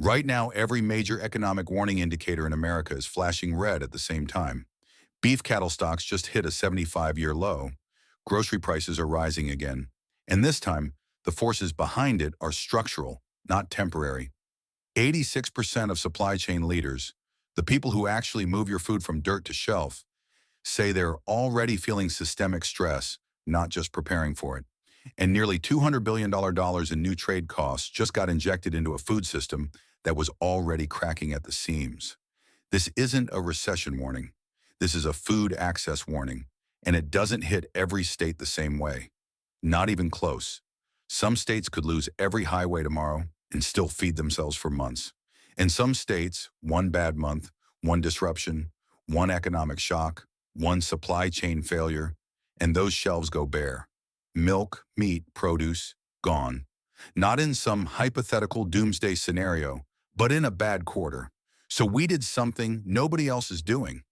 Right now, every major economic warning indicator in America is flashing red at the same time. Beef cattle stocks just hit a 75-year low. Grocery prices are rising again. And this time, the forces behind it are structural, not temporary. 86% of supply chain leaders, the people who actually move your food from dirt to shelf, say they're already feeling systemic stress, not just preparing for it. And nearly $200 billion in new trade costs just got injected into a food system that was already cracking at the seams. This isn't a recession warning. This is a food access warning, and it doesn't hit every state the same way. Not even close. Some states could lose every highway tomorrow and still feed themselves for months. In some states, one bad month, one disruption, one economic shock, one supply chain failure, and those shelves go bare. Milk, meat, produce, gone. Not in some hypothetical doomsday scenario, but in a bad quarter. So we did something nobody else is doing.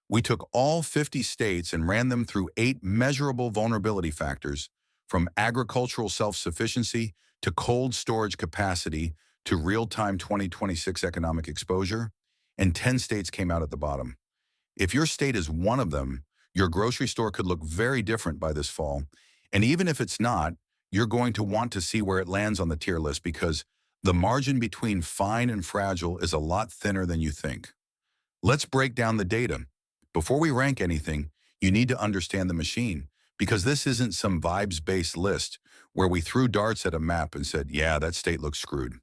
We took all 50 states and ran them through 8 measurable vulnerability factors, from agricultural self-sufficiency to cold storage capacity to real-time 2026 economic exposure, and 10 states came out at the bottom. If your state is one of them, your grocery store could look very different by this fall. And even if it's not, you're going to want to see where it lands on the tier list because the margin between fine and fragile is a lot thinner than you think. Let's break down the data. Before we rank anything, you need to understand the machine because this isn't some vibes-based list where we threw darts at a map and said, yeah, that state looks screwed.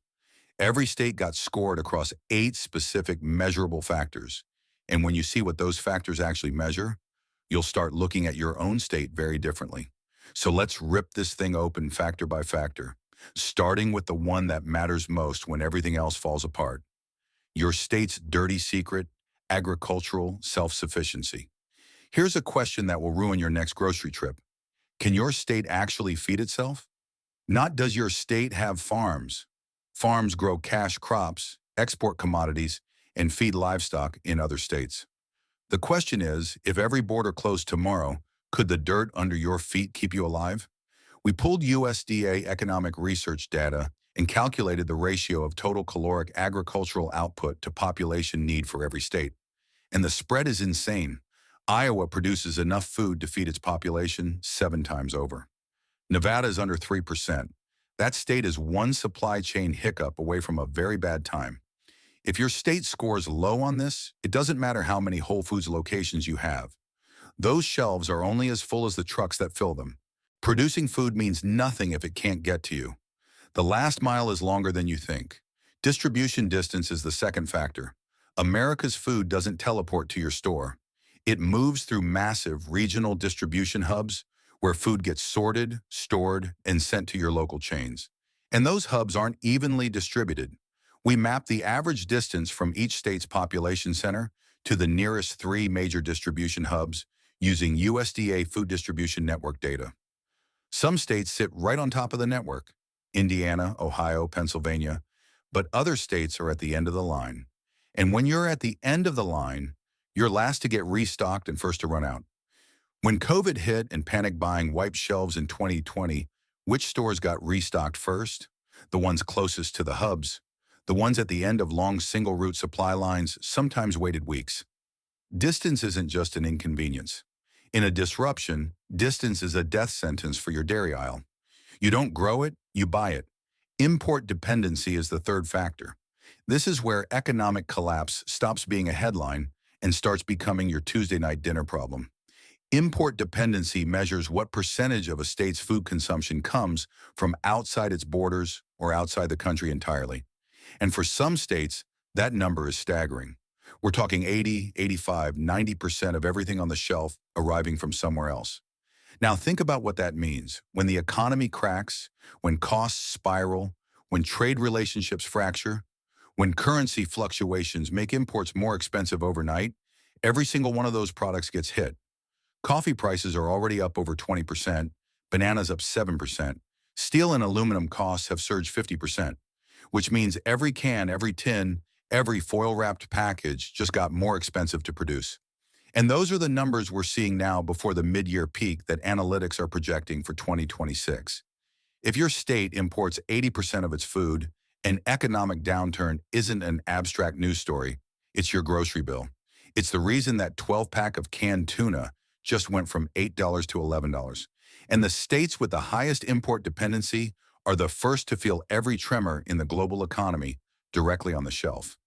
Every state got scored across 8 specific measurable factors. And when you see what those factors actually measure, you'll start looking at your own state very differently. So let's rip this thing open factor by factor, starting with the one that matters most when everything else falls apart. Your state's dirty secret, agricultural self-sufficiency. Here's a question that will ruin your next grocery trip. Can your state actually feed itself? Not does your state have farms. Farms grow cash crops, export commodities, and feed livestock in other states. The question is, if every border closed tomorrow, could the dirt under your feet keep you alive? We pulled USDA economic research data and calculated the ratio of total caloric agricultural output to population need for every state. And the spread is insane. Iowa produces enough food to feed its population 7 times over. Nevada is under 3%. That state is one supply chain hiccup away from a very bad time. If your state scores low on this, it doesn't matter how many Whole Foods locations you have. Those shelves are only as full as the trucks that fill them. Producing food means nothing if it can't get to you. The last mile is longer than you think. Distribution distance is the second factor. America's food doesn't teleport to your store. It moves through massive regional distribution hubs where food gets sorted, stored, and sent to your local chains. And those hubs aren't evenly distributed. We map the average distance from each state's population center to the nearest 3 major distribution hubs using USDA Food Distribution Network data. Some states sit right on top of the network, Indiana, Ohio, Pennsylvania, but other states are at the end of the line. And when you're at the end of the line, you're last to get restocked and first to run out. When COVID hit and panic buying wiped shelves in 2020, which stores got restocked first? The ones closest to the hubs. The ones at the end of long single-route supply lines sometimes waited weeks. Distance isn't just an inconvenience. In a disruption, distance is a death sentence for your dairy aisle. You don't grow it, you buy it. Import dependency is the third factor. This is where economic collapse stops being a headline and starts becoming your Tuesday night dinner problem. Import dependency measures what percentage of a state's food consumption comes from outside its borders or outside the country entirely. And for some states, that number is staggering. We're talking 80, 85, 90% of everything on the shelf arriving from somewhere else. Now think about what that means. When the economy cracks, when costs spiral, when trade relationships fracture, when currency fluctuations make imports more expensive overnight, every single one of those products gets hit. Coffee prices are already up over 20%, bananas up 7%. Steel and aluminum costs have surged 50%, which means every can, every tin, every foil-wrapped package just got more expensive to produce. And those are the numbers we're seeing now before the mid-year peak that analytics are projecting for 2026. If your state imports 80% of its food An economic downturn isn't an abstract news story, it's your grocery bill. It's the reason that 12-pack of canned tuna just went from $8 to $11. And the states with the highest import dependency are the first to feel every tremor in the global economy directly on the shelf.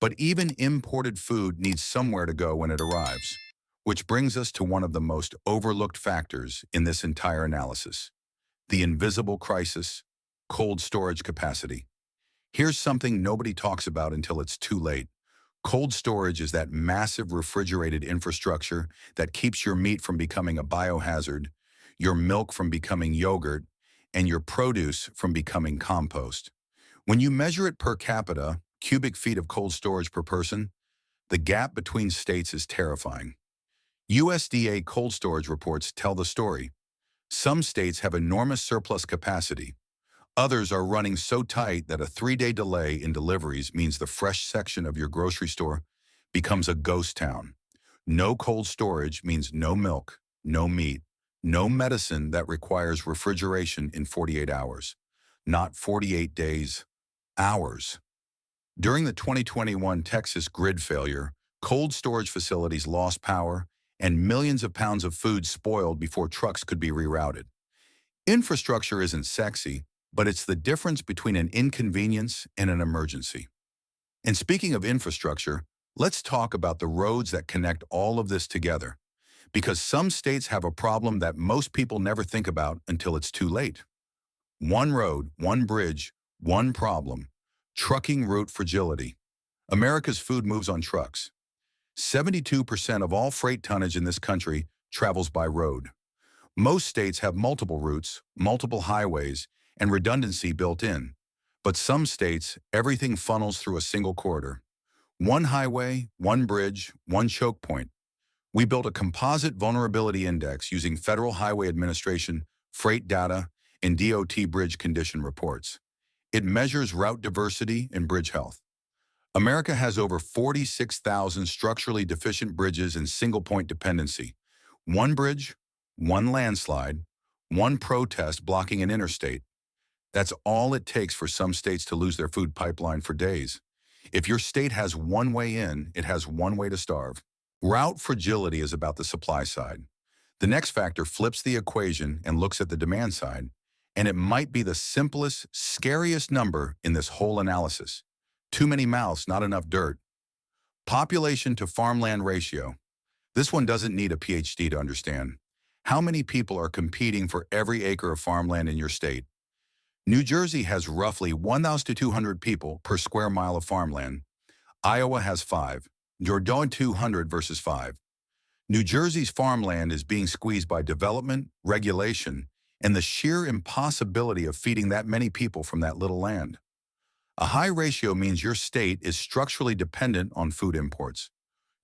But even imported food needs somewhere to go when it arrives, which brings us to one of the most overlooked factors in this entire analysis: the invisible crisis, cold storage capacity. Here's something nobody talks about until it's too late. Cold storage is that massive refrigerated infrastructure that keeps your meat from becoming a biohazard, your milk from becoming yogurt, and your produce from becoming compost. When you measure it per capita, cubic feet of cold storage per person, the gap between states is terrifying. USDA cold storage reports tell the story. Some states have enormous surplus capacity. Others are running so tight that a 3-day delay in deliveries means the fresh section of your grocery store becomes a ghost town. No cold storage means no milk, no meat, no medicine that requires refrigeration in 48 hours. Not 48 days, hours. During the 2021 Texas grid failure, cold storage facilities lost power and millions of pounds of food spoiled before trucks could be rerouted. Infrastructure isn't sexy, but it's the difference between an inconvenience and an emergency. And speaking of infrastructure, let's talk about the roads that connect all of this together, because some states have a problem that most people never think about until it's too late. One road, one bridge, one problem: trucking route fragility. America's food moves on trucks. 72% of all freight tonnage in this country travels by road. Most states have multiple routes, multiple highways, and redundancy built in. But some states, everything funnels through a single corridor. One highway, one bridge, one choke point. We built a composite vulnerability index using Federal Highway Administration, freight data, and DOT bridge condition reports. It measures route diversity and bridge health. America has over 46,000 structurally deficient bridges and single-point dependency. One bridge, one landslide, one protest blocking an interstate. That's all it takes for some states to lose their food pipeline for days. If your state has one way in, it has one way to starve. Route fragility is about the supply side. The next factor flips the equation and looks at the demand side, and it might be the simplest, scariest number in this whole analysis. Too many mouths, not enough dirt. Population to farmland ratio. This one doesn't need a PhD to understand. How many people are competing for every acre of farmland in your state? New Jersey has roughly 1,200 people per square mile of farmland. Iowa has 5. Georgia 200 versus 5. New Jersey's farmland is being squeezed by development, regulation, and the sheer impossibility of feeding that many people from that little land. A high ratio means your state is structurally dependent on food imports.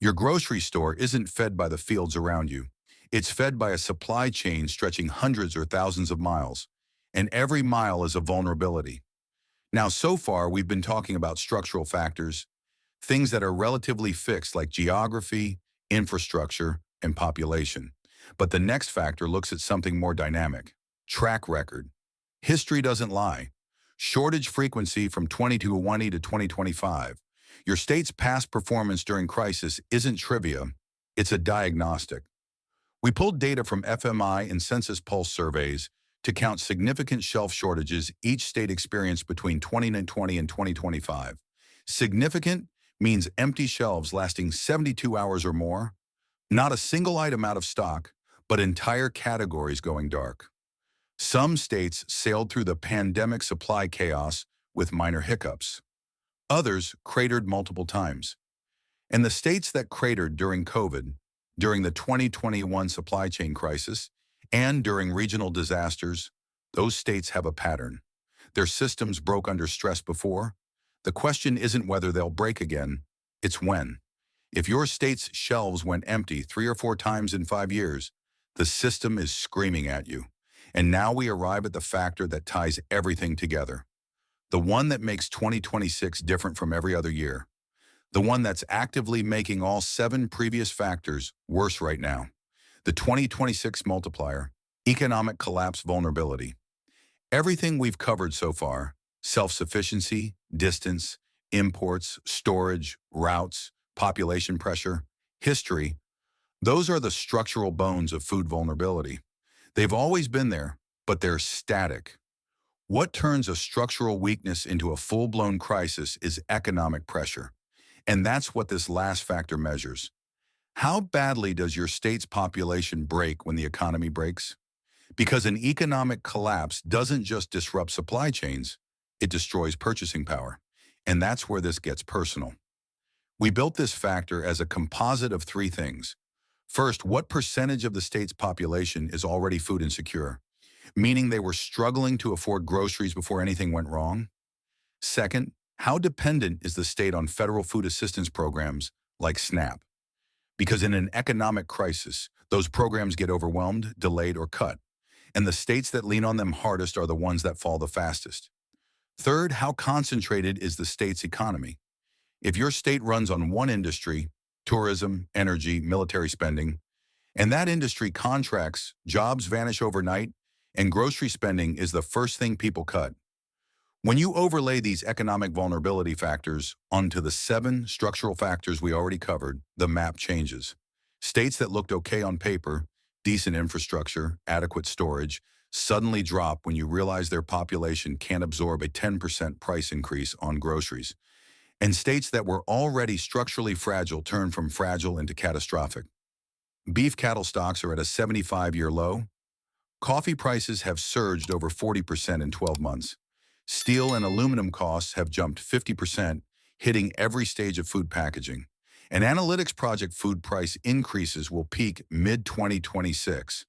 Your grocery store isn't fed by the fields around you. It's fed by a supply chain stretching hundreds or thousands of miles, and every mile is a vulnerability. Now, so far, we've been talking about structural factors, things that are relatively fixed like geography, infrastructure, and population. But the next factor looks at something more dynamic: track record. History doesn't lie. Shortage frequency from 2020 to 2025. Your state's past performance during crisis isn't trivia, it's a diagnostic. We pulled data from FMI and Census Pulse surveys to count significant shelf shortages each state experienced between 2020 and 2025. Significant means empty shelves lasting 72 hours or more, not a single item out of stock, but entire categories going dark. Some states sailed through the pandemic supply chaos with minor hiccups. Others cratered multiple times. And the states that cratered during COVID, during the 2021 supply chain crisis, and during regional disasters, those states have a pattern. Their systems broke under stress before. The question isn't whether they'll break again, it's when. If your state's shelves went empty 3 or 4 times in 5 years, the system is screaming at you. And now we arrive at the factor that ties everything together. The one that makes 2026 different from every other year. The one that's actively making all 7 previous factors worse right now. The 2026 multiplier: economic collapse vulnerability. Everything we've covered so far, Self-sufficiency, distance, imports, storage, routes, population pressure, history, those are the structural bones of food vulnerability. They've always been there, but they're static. What turns a structural weakness into a full-blown crisis is economic pressure. And that's what this last factor measures. How badly does your state's population break when the economy breaks? Because an economic collapse doesn't just disrupt supply chains, it destroys purchasing power. And that's where this gets personal. We built this factor as a composite of three things. First, what percentage of the state's population is already food insecure, meaning they were struggling to afford groceries before anything went wrong? Second, how dependent is the state on federal food assistance programs like SNAP? Because in an economic crisis, those programs get overwhelmed, delayed, or cut. And the states that lean on them hardest are the ones that fall the fastest. Third, how concentrated is the state's economy? If your state runs on one industry, tourism, energy, military spending, and that industry contracts, jobs vanish overnight, and grocery spending is the first thing people cut. When you overlay these economic vulnerability factors onto the 7 structural factors we already covered, the map changes. States that looked okay on paper, decent infrastructure, adequate storage, suddenly drop when you realize their population can't absorb a 10% price increase on groceries. And states that were already structurally fragile turn from fragile into catastrophic. Beef cattle stocks are at a 75-year low. Coffee prices have surged over 40% in 12 months. Steel and aluminum costs have jumped 50%, hitting every stage of food packaging. An analytics project food price increases will peak mid-2026.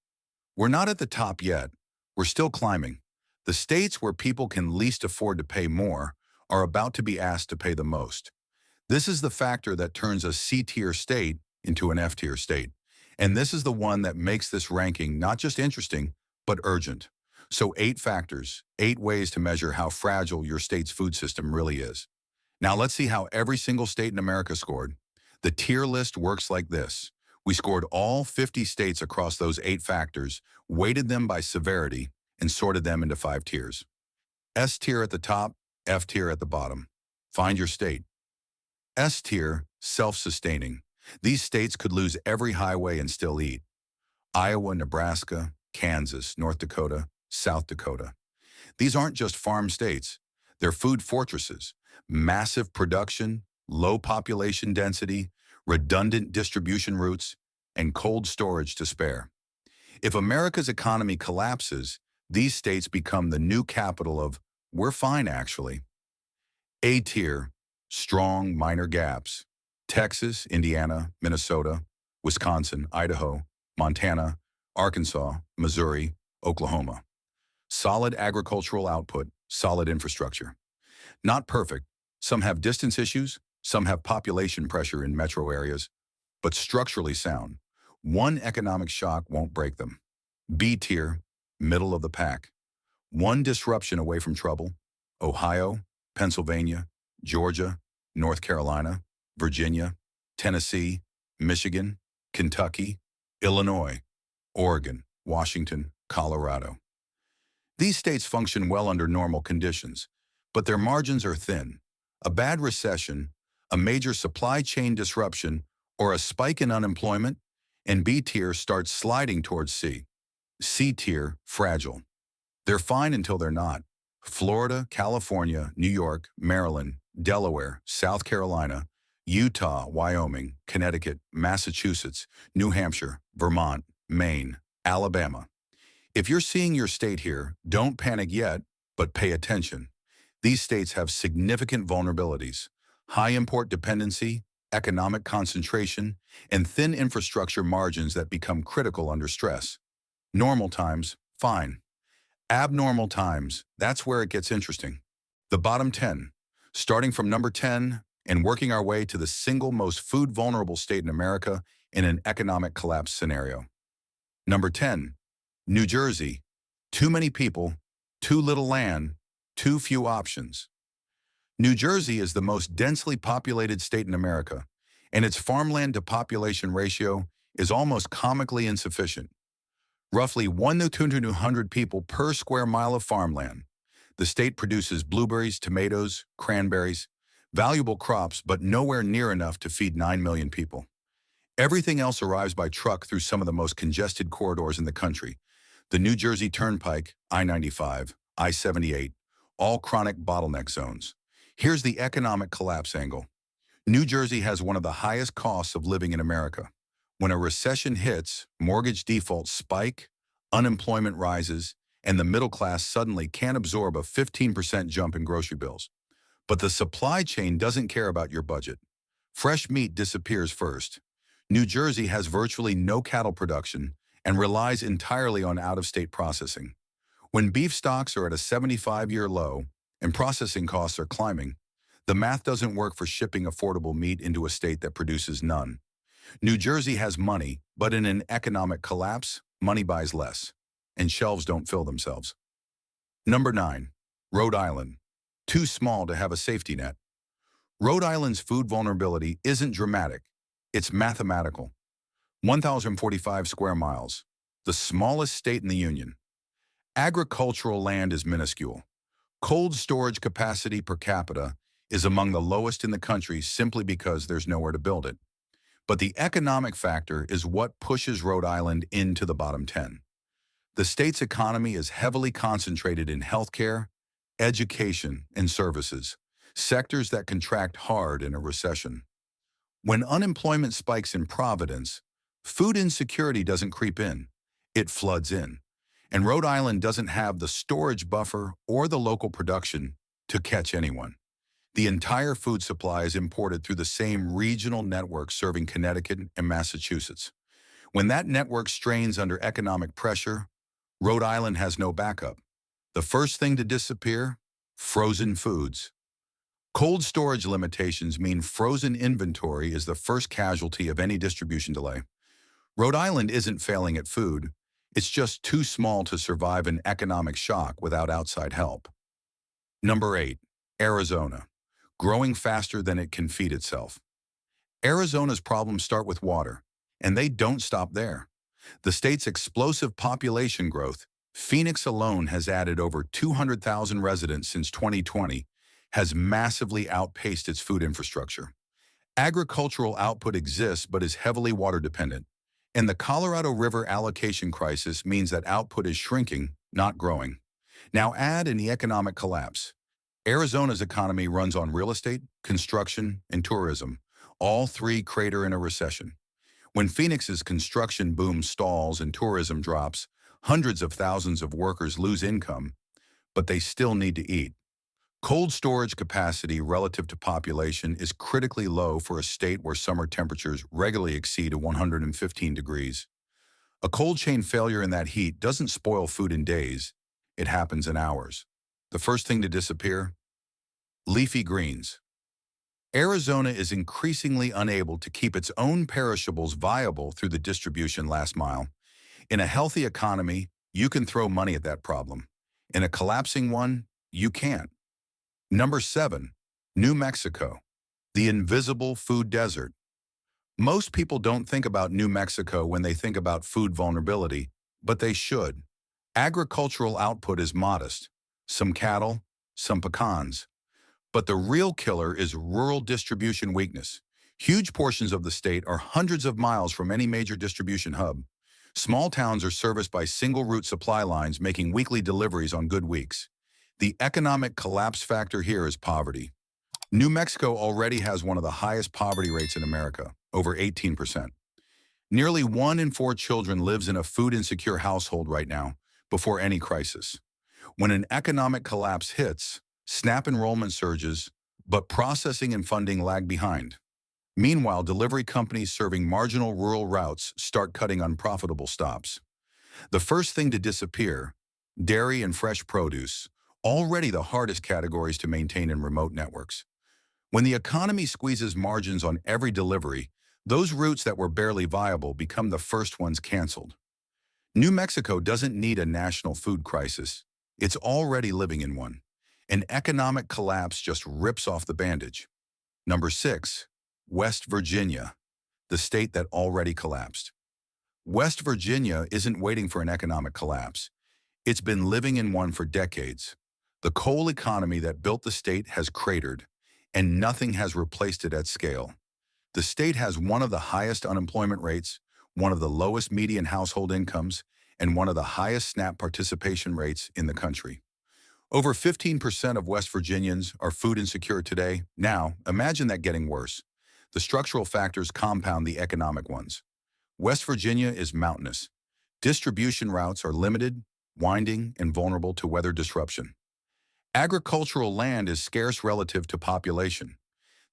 We're not at the top yet. We're still climbing. The states where people can least afford to pay more are about to be asked to pay the most. This is the factor that turns a C-tier state into an F-tier state. And this is the one that makes this ranking not just interesting, but urgent. So 8 factors, 8 ways to measure how fragile your state's food system really is. Now let's see how every single state in America scored. The tier list works like this. We scored all 50 states across those 8 factors, weighted them by severity, and sorted them into 5 tiers. S tier at the top, F tier at the bottom. Find your state. S tier, self-sustaining. These states could lose every highway and still eat. Iowa, Nebraska, Kansas, North Dakota, South Dakota. These aren't just farm states. They're food fortresses. Massive production, low population density, redundant distribution routes, and cold storage to spare. If America's economy collapses, these states become the new capital of, we're fine actually. A tier, strong minor gaps. Texas, Indiana, Minnesota, Wisconsin, Idaho, Montana, Arkansas, Missouri, Oklahoma. Solid agricultural output, solid infrastructure. Not perfect. Some have distance issues, some have population pressure in metro areas, but structurally sound. One economic shock won't break them. B tier, middle of the pack. One disruption away from trouble. Ohio, Pennsylvania, Georgia, North Carolina, Virginia, Tennessee, Michigan, Kentucky, Illinois, Oregon, Washington, Colorado. These states function well under normal conditions, but their margins are thin. A bad recession, a major supply chain disruption, or a spike in unemployment, and B tier starts sliding towards C. C tier, fragile. They're fine until they're not. Florida, California, New York, Maryland, Delaware, South Carolina, Utah, Wyoming, Connecticut, Massachusetts, New Hampshire, Vermont, Maine, Alabama. If you're seeing your state here, don't panic yet, but pay attention. These states have significant vulnerabilities, high import dependency, economic concentration, and thin infrastructure margins that become critical under stress. Normal times, fine. Abnormal times, that's where it gets interesting. The bottom 10, starting from number 10 and working our way to the single most food vulnerable state in America in an economic collapse scenario. Number 10, New Jersey. Too many people, too little land, too few options. New Jersey is the most densely populated state in America, and its farmland to population ratio is almost comically insufficient. Roughly 1 to 200 people per square mile of farmland. The state produces blueberries, tomatoes, cranberries, valuable crops, but nowhere near enough to feed 9 million people. Everything else arrives by truck through some of the most congested corridors in the country. The New Jersey Turnpike, I-95, I-78, all chronic bottleneck zones. Here's the economic collapse angle. New Jersey has one of the highest costs of living in America. When a recession hits, mortgage defaults spike, unemployment rises, and the middle class suddenly can't absorb a 15% jump in grocery bills. But the supply chain doesn't care about your budget. Fresh meat disappears first. New Jersey has virtually no cattle production and relies entirely on out-of-state processing. When beef stocks are at a 75-year low and processing costs are climbing, the math doesn't work for shipping affordable meat into a state that produces none. New Jersey has money, but in an economic collapse, money buys less, and shelves don't fill themselves. Number 9. Rhode Island. Too small to have a safety net. Rhode Island's food vulnerability isn't dramatic, it's mathematical. 1,045 square miles, the smallest state in the Union. Agricultural land is minuscule. Cold storage capacity per capita is among the lowest in the country simply because there's nowhere to build it. But the economic factor is what pushes Rhode Island into the bottom 10. The state's economy is heavily concentrated in healthcare, education, and services, sectors that contract hard in a recession. When unemployment spikes in Providence, food insecurity doesn't creep in, it floods in. And Rhode Island doesn't have the storage buffer or the local production to catch anyone. The entire food supply is imported through the same regional network serving Connecticut and Massachusetts. When that network strains under economic pressure, Rhode Island has no backup. The first thing to disappear? Frozen foods. Cold storage limitations mean frozen inventory is the first casualty of any distribution delay. Rhode Island isn't failing at food. It's just too small to survive an economic shock without outside help. Number 8. Arizona. Growing faster than it can feed itself. Arizona's problems start with water, and they don't stop there. The state's explosive population growth, Phoenix alone has added over 200,000 residents since 2020, has massively outpaced its food infrastructure. Agricultural output exists but is heavily water-dependent, and the Colorado River allocation crisis means that output is shrinking, not growing. Now add in the economic collapse. Arizona's economy runs on real estate, construction, and tourism. All three crater in a recession. When Phoenix's construction boom stalls and tourism drops, hundreds of thousands of workers lose income, but they still need to eat. Cold storage capacity relative to population is critically low for a state where summer temperatures regularly exceed 115 degrees. A cold chain failure in that heat doesn't spoil food in days, it happens in hours. The first thing to disappear? Leafy greens. Arizona is increasingly unable to keep its own perishables viable through the distribution last mile. In a healthy economy, you can throw money at that problem. In a collapsing one, you can't. Number 7. New Mexico. The invisible food desert. Most people don't think about New Mexico when they think about food vulnerability, but they should. Agricultural output is modest. Some cattle, some pecans. But the real killer is rural distribution weakness. Huge portions of the state are hundreds of miles from any major distribution hub. Small towns are serviced by single-route supply lines making weekly deliveries on good weeks. The economic collapse factor here is poverty. New Mexico already has one of the highest poverty rates in America, over 18%. Nearly 1 in 4 children lives in a food-insecure household right now, before any crisis. When an economic collapse hits, SNAP enrollment surges, but processing and funding lag behind. Meanwhile, delivery companies serving marginal rural routes start cutting unprofitable stops. The first thing to disappear, dairy and fresh produce, already the hardest categories to maintain in remote networks. When the economy squeezes margins on every delivery, those routes that were barely viable become the first ones canceled. New Mexico doesn't need a national food crisis. It's already living in one. An economic collapse just rips off the bandage. Number 6. West Virginia, the state that already collapsed. West Virginia isn't waiting for an economic collapse. It's been living in one for decades. The coal economy that built the state has cratered, and nothing has replaced it at scale. The state has one of the highest unemployment rates, one of the lowest median household incomes, and one of the highest SNAP participation rates in the country. Over 15% of West Virginians are food insecure today. Now, imagine that getting worse. The structural factors compound the economic ones. West Virginia is mountainous. Distribution routes are limited, winding, and vulnerable to weather disruption. Agricultural land is scarce relative to population.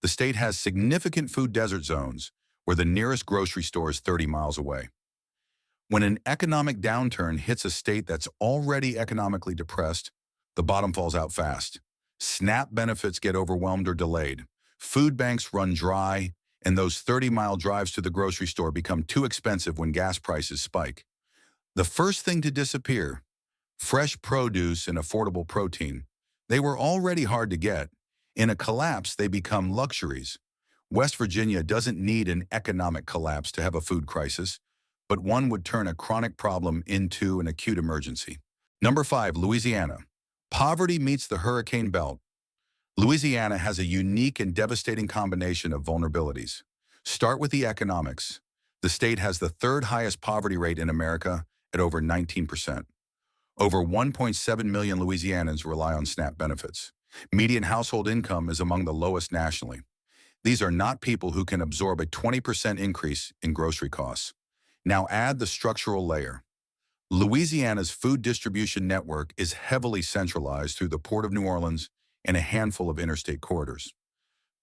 The state has significant food desert zones where the nearest grocery store is 30 miles away. When an economic downturn hits a state that's already economically depressed, the bottom falls out fast. SNAP benefits get overwhelmed or delayed. Food banks run dry, and those 30-mile drives to the grocery store become too expensive when gas prices spike. The first thing to disappear, fresh produce and affordable protein. They were already hard to get. In a collapse, they become luxuries. West Virginia doesn't need an economic collapse to have a food crisis, but one would turn a chronic problem into an acute emergency. Number 5, Louisiana. Poverty meets the hurricane belt. Louisiana has a unique and devastating combination of vulnerabilities. Start with the economics. The state has the third highest poverty rate in America at over 19%. Over 1.7 million Louisianans rely on SNAP benefits. Median household income is among the lowest nationally. These are not people who can absorb a 20% increase in grocery costs. Now add the structural layer. Louisiana's food distribution network is heavily centralized through the Port of New Orleans and a handful of interstate corridors.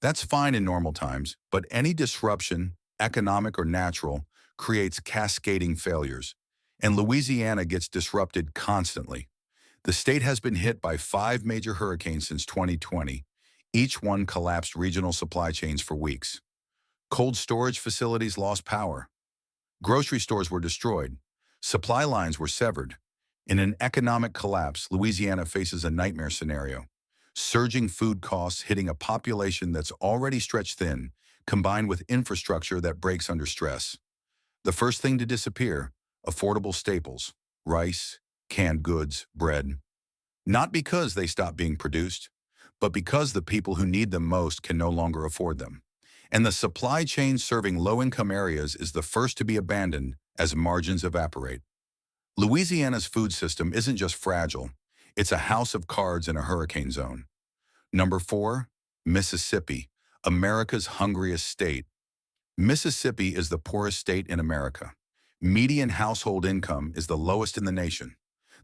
That's fine in normal times, but any disruption, economic or natural, creates cascading failures, and Louisiana gets disrupted constantly. The state has been hit by 5 major hurricanes since 2020. Each one collapsed regional supply chains for weeks. Cold storage facilities lost power. Grocery stores were destroyed. Supply lines were severed. In an economic collapse, Louisiana faces a nightmare scenario. Surging food costs hitting a population that's already stretched thin, combined with infrastructure that breaks under stress. The first thing to disappear, affordable staples, rice, canned goods, bread. Not because they stop being produced, but because the people who need them most can no longer afford them. And the supply chain serving low-income areas is the first to be abandoned as margins evaporate. Louisiana's food system isn't just fragile, it's a house of cards in a hurricane zone. Number 4, Mississippi, America's hungriest state. Mississippi is the poorest state in America. Median household income is the lowest in the nation.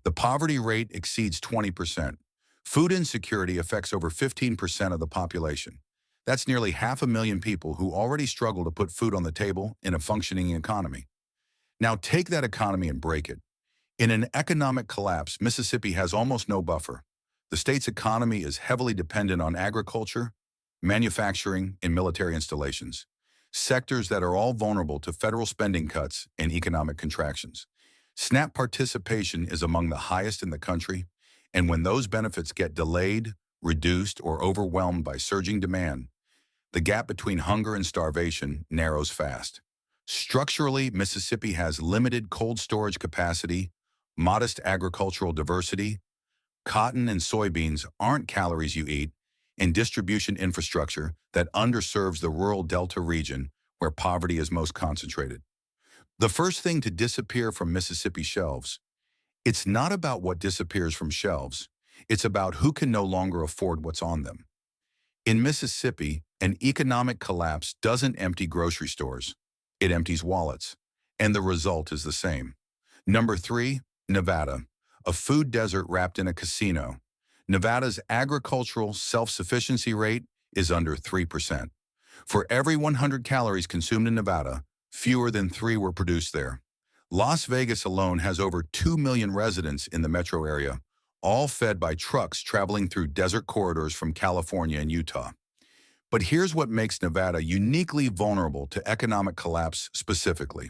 The poverty rate exceeds 20%. Food insecurity affects over 15% of the population. That's nearly 500,000 people who already struggle to put food on the table in a functioning economy. Now take that economy and break it. In an economic collapse, Mississippi has almost no buffer. The state's economy is heavily dependent on agriculture, manufacturing, and military installations, sectors that are all vulnerable to federal spending cuts and economic contractions. SNAP participation is among the highest in the country, and when those benefits get delayed, reduced, or overwhelmed by surging demand, the gap between hunger and starvation narrows fast. Structurally, Mississippi has limited cold storage capacity, modest agricultural diversity, cotton and soybeans aren't calories you eat, and distribution infrastructure that underserves the rural Delta region where poverty is most concentrated. The first thing to disappear from Mississippi shelves, it's not about what disappears from shelves, it's about who can no longer afford what's on them. In Mississippi, an economic collapse doesn't empty grocery stores, it empties wallets, and the result is the same. Number 3, Nevada, a food desert wrapped in a casino. Nevada's agricultural self-sufficiency rate is under 3%. For every 100 calories consumed in Nevada, fewer than 3 were produced there. Las Vegas alone has over 2 million residents in the metro area, all fed by trucks traveling through desert corridors from California and Utah. But here's what makes Nevada uniquely vulnerable to economic collapse specifically.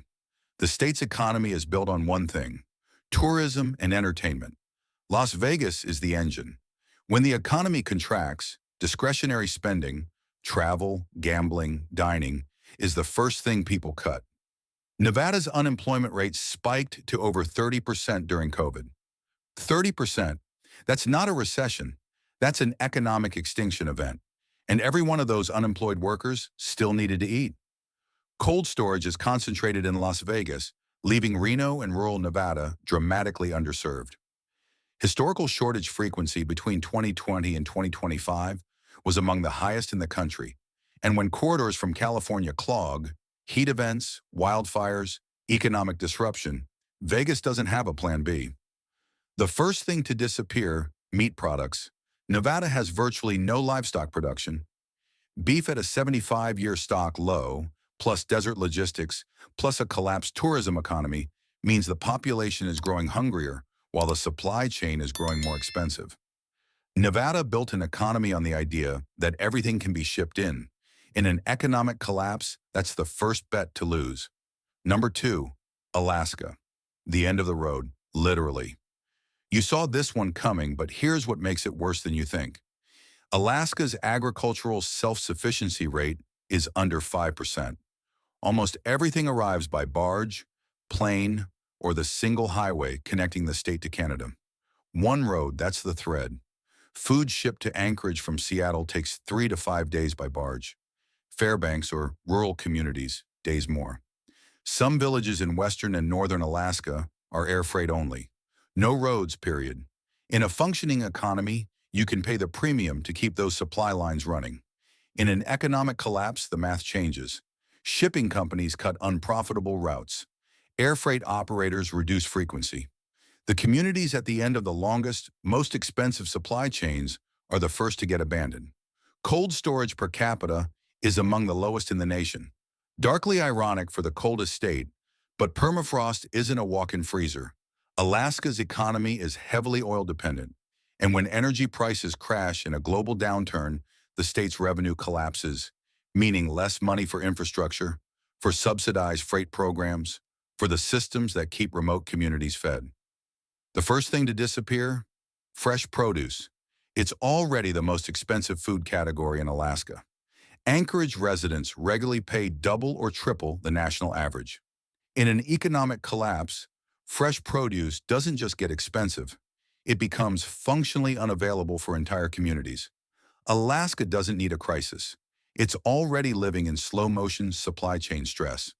The state's economy is built on one thing: tourism and entertainment. Las Vegas is the engine. When the economy contracts, discretionary spending, travel, gambling, dining, is the first thing people cut. Nevada's unemployment rate spiked to over 30% during COVID. 30%. That's not a recession. That's an economic extinction event. And every one of those unemployed workers still needed to eat. Cold storage is concentrated in Las Vegas, leaving Reno and rural Nevada dramatically underserved. Historical shortage frequency between 2020 and 2025 was among the highest in the country. And when corridors from California clog, heat events, wildfires, economic disruption, Vegas doesn't have a plan B. The first thing to disappear, meat products. Nevada has virtually no livestock production. Beef at a 75-year stock low, plus desert logistics, plus a collapsed tourism economy, means the population is growing hungrier while the supply chain is growing more expensive. Nevada built an economy on the idea that everything can be shipped in. In an economic collapse, that's the first bet to lose. Number 2, Alaska. The end of the road, literally. You saw this one coming, but here's what makes it worse than you think. Alaska's agricultural self-sufficiency rate is under 5%. Almost everything arrives by barge, plane, or the single highway connecting the state to Canada. One road, that's the thread. Food shipped to Anchorage from Seattle takes 3 to 5 days by barge. Fairbanks, or rural communities, days more. Some villages in western and northern Alaska are air freight only. No roads, period. In a functioning economy, you can pay the premium to keep those supply lines running. In an economic collapse, the math changes. Shipping companies cut unprofitable routes. Air freight operators reduce frequency. The communities at the end of the longest, most expensive supply chains are the first to get abandoned. Cold storage per capita is among the lowest in the nation. Darkly ironic for the coldest state, but permafrost isn't a walk-in freezer. Alaska's economy is heavily oil-dependent, and when energy prices crash in a global downturn, the state's revenue collapses, meaning less money for infrastructure, for subsidized freight programs, for the systems that keep remote communities fed. The first thing to disappear? Fresh produce. It's already the most expensive food category in Alaska. Anchorage residents regularly pay double or triple the national average. In an economic collapse, fresh produce doesn't just get expensive, it becomes functionally unavailable for entire communities. Alaska doesn't need a crisis. It's already living in slow-motion supply chain stress.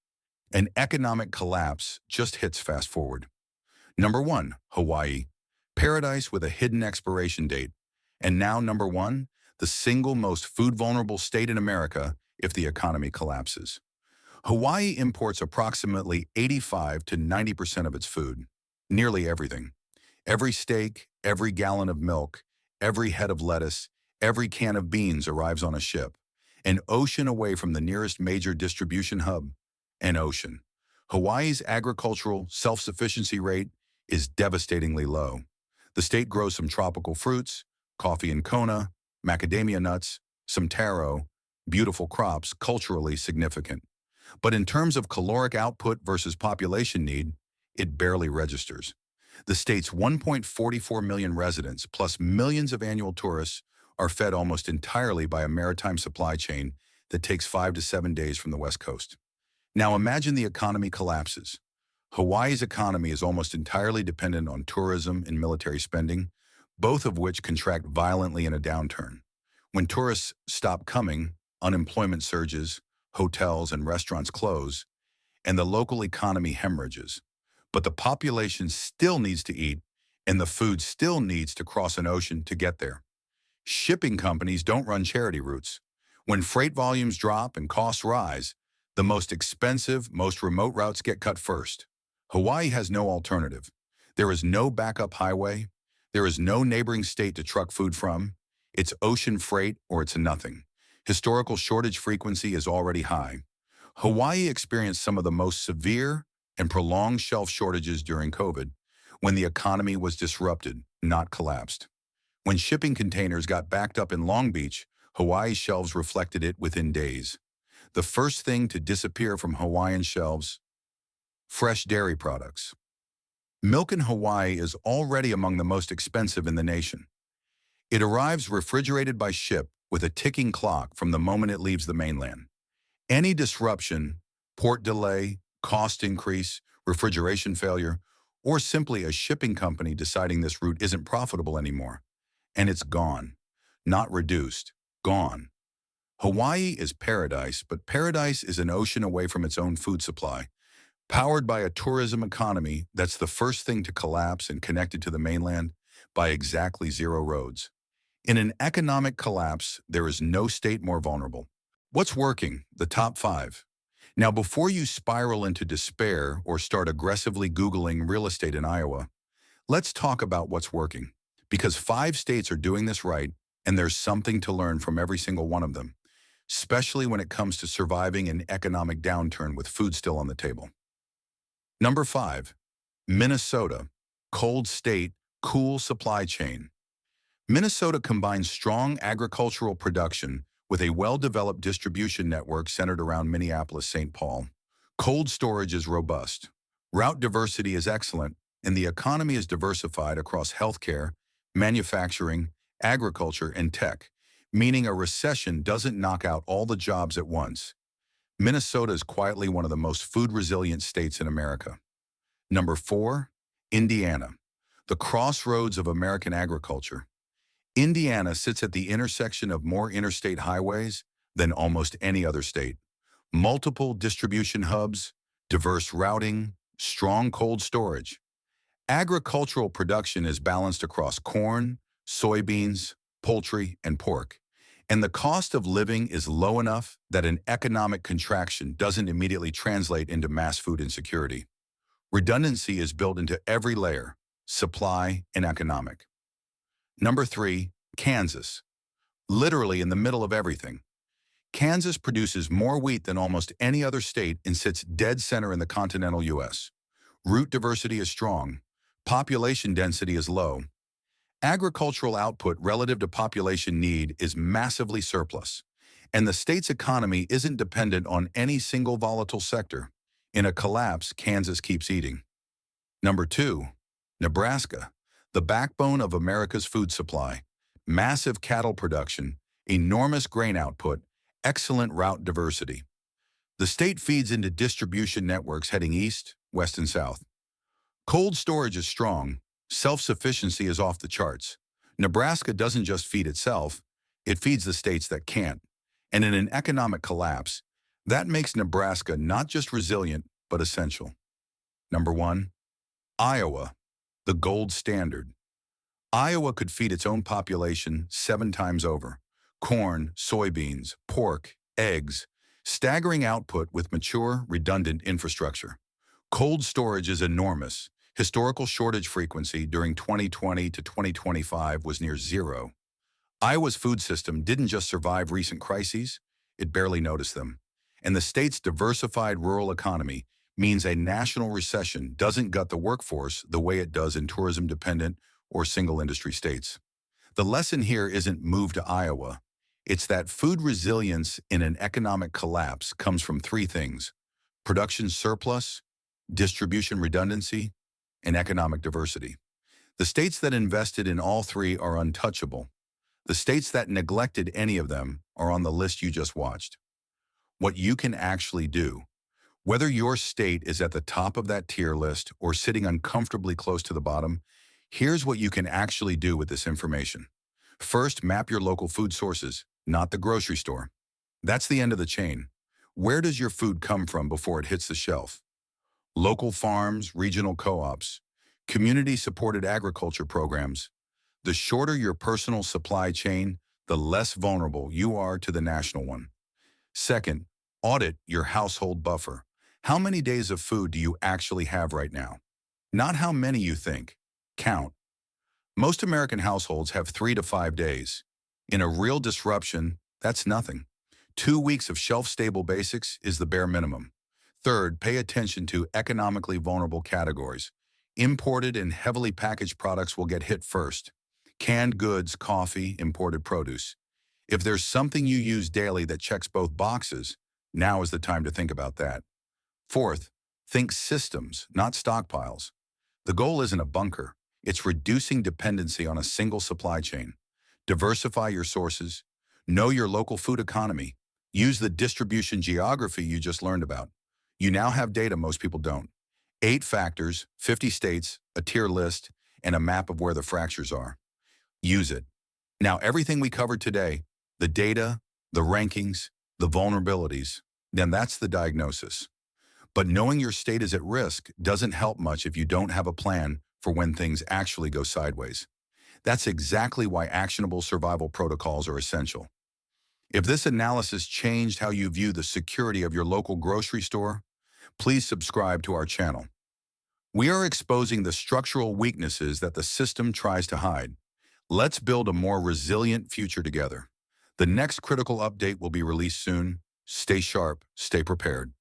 An economic collapse just hits fast forward. Number 1, Hawaii. Paradise with a hidden expiration date. And now number 1, the single most food-vulnerable state in America if the economy collapses. Hawaii imports approximately 85 to 90% of its food, nearly everything. Every steak, every gallon of milk, every head of lettuce, every can of beans arrives on a ship, an ocean away from the nearest major distribution hub, an ocean. Hawaii's agricultural self-sufficiency rate is devastatingly low. The state grows some tropical fruits, coffee and Kona, macadamia nuts, some taro, beautiful crops, culturally significant. But in terms of caloric output versus population need, it barely registers. The state's 1.44 million residents, plus millions of annual tourists, are fed almost entirely by a maritime supply chain that takes 5 to 7 days from the West Coast. Now imagine the economy collapses. Hawaii's economy is almost entirely dependent on tourism and military spending, both of which contract violently in a downturn. When tourists stop coming, unemployment surges, hotels and restaurants close, and the local economy hemorrhages. But the population still needs to eat, and the food still needs to cross an ocean to get there. Shipping companies don't run charity routes. When freight volumes drop and costs rise, the most expensive, most remote routes get cut first. Hawaii has no alternative. There is no backup highway. There is no neighboring state to truck food from. It's ocean freight or it's nothing. Historical shortage frequency is already high. Hawaii experienced some of the most severe and prolonged shelf shortages during COVID, when the economy was disrupted, not collapsed. When shipping containers got backed up in Long Beach, Hawaii's shelves reflected it within days. The first thing to disappear from Hawaiian shelves: fresh dairy products. Milk in Hawaii is already among the most expensive in the nation. It arrives refrigerated by ship with a ticking clock from the moment it leaves the mainland. Any disruption, port delay, cost increase, refrigeration failure, or simply a shipping company deciding this route isn't profitable anymore, and it's gone. not reduced, gone. Hawaii is paradise, but paradise is an ocean away from its own food supply, powered by a tourism economy that's the first thing to collapse and connected to the mainland by exactly 0 roads. In an economic collapse, there is no state more vulnerable. What's working? The top 5. Now, before you spiral into despair or start aggressively Googling real estate in Iowa, let's talk about what's working. Because 5 states are doing this right, and there's something to learn from every single one of them, especially when it comes to surviving an economic downturn with food still on the table. Number 5, Minnesota. Cold state, cool supply chain. Minnesota combines strong agricultural production with a well-developed distribution network centered around Minneapolis-St. Paul. Cold storage is robust. Route diversity is excellent, and the economy is diversified across healthcare, manufacturing, agriculture, and tech, meaning a recession doesn't knock out all the jobs at once. Minnesota is quietly one of the most food-resilient states in America. Number 4, Indiana. The crossroads of American agriculture. Indiana sits at the intersection of more interstate highways than almost any other state. Multiple distribution hubs, diverse routing, strong cold storage. Agricultural production is balanced across corn, soybeans, poultry, and pork. And the cost of living is low enough that an economic contraction doesn't immediately translate into mass food insecurity. Redundancy is built into every layer, supply and economic. Number 3, Kansas. Literally in the middle of everything. Kansas produces more wheat than almost any other state and sits dead center in the continental U.S. Route diversity is strong. Population density is low. Agricultural output relative to population need is massively surplus. And the state's economy isn't dependent on any single volatile sector. In a collapse, Kansas keeps eating. Number 2, Nebraska. The backbone of America's food supply. Massive cattle production, enormous grain output, excellent route diversity. The state feeds into distribution networks heading east, west, and south. Cold storage is strong. Self-sufficiency is off the charts. Nebraska doesn't just feed itself, it feeds the states that can't. And in an economic collapse, that makes Nebraska not just resilient, but essential. Number 1, Iowa, the gold standard. Iowa could feed its own population 7 times over. Corn, soybeans, pork, eggs, staggering output with mature, redundant infrastructure. Cold storage is enormous. Historical shortage frequency during 2020 to 2025 was near 0. Iowa's food system didn't just survive recent crises, it barely noticed them. And the state's diversified rural economy means a national recession doesn't gut the workforce the way it does in tourism-dependent or single-industry states. The lesson here isn't move to Iowa. It's that food resilience in an economic collapse comes from 3 things: production surplus, distribution redundancy, and economic diversity. The states that invested in all 3 are untouchable. The states that neglected any of them are on the list you just watched. What you can actually do, whether your state is at the top of that tier list or sitting uncomfortably close to the bottom, here's what you can actually do with this information. First, map your local food sources, not the grocery store. That's the end of the chain. Where does your food come from before it hits the shelf? Local farms, regional co-ops, community-supported agriculture programs. The shorter your personal supply chain, the less vulnerable you are to the national one. Second, audit your household buffer. How many days of food do you actually have right now? Not how many you think. Count. Most American households have 3 to 5 days. In a real disruption, that's nothing. 2 weeks of shelf-stable basics is the bare minimum. Third, pay attention to economically vulnerable categories. Imported and heavily packaged products will get hit first. Canned goods, coffee, imported produce. If there's something you use daily that checks both boxes, now is the time to think about that. Fourth, think systems, not stockpiles. The goal isn't a bunker. It's reducing dependency on a single supply chain. Diversify your sources. Know your local food economy. Use the distribution geography you just learned about. You now have data most people don't. 8 factors, 50 states, a tier list, and a map of where the fractures are. Use it. Now, everything we covered today, the data, the rankings, the vulnerabilities, then that's the diagnosis. But knowing your state is at risk doesn't help much if you don't have a plan for when things actually go sideways. That's exactly why actionable survival protocols are essential. If this analysis changed how you view the security of your local grocery store, please subscribe to our channel. We are exposing the structural weaknesses that the system tries to hide. Let's build a more resilient future together. The next critical update will be released soon. Stay sharp, stay prepared.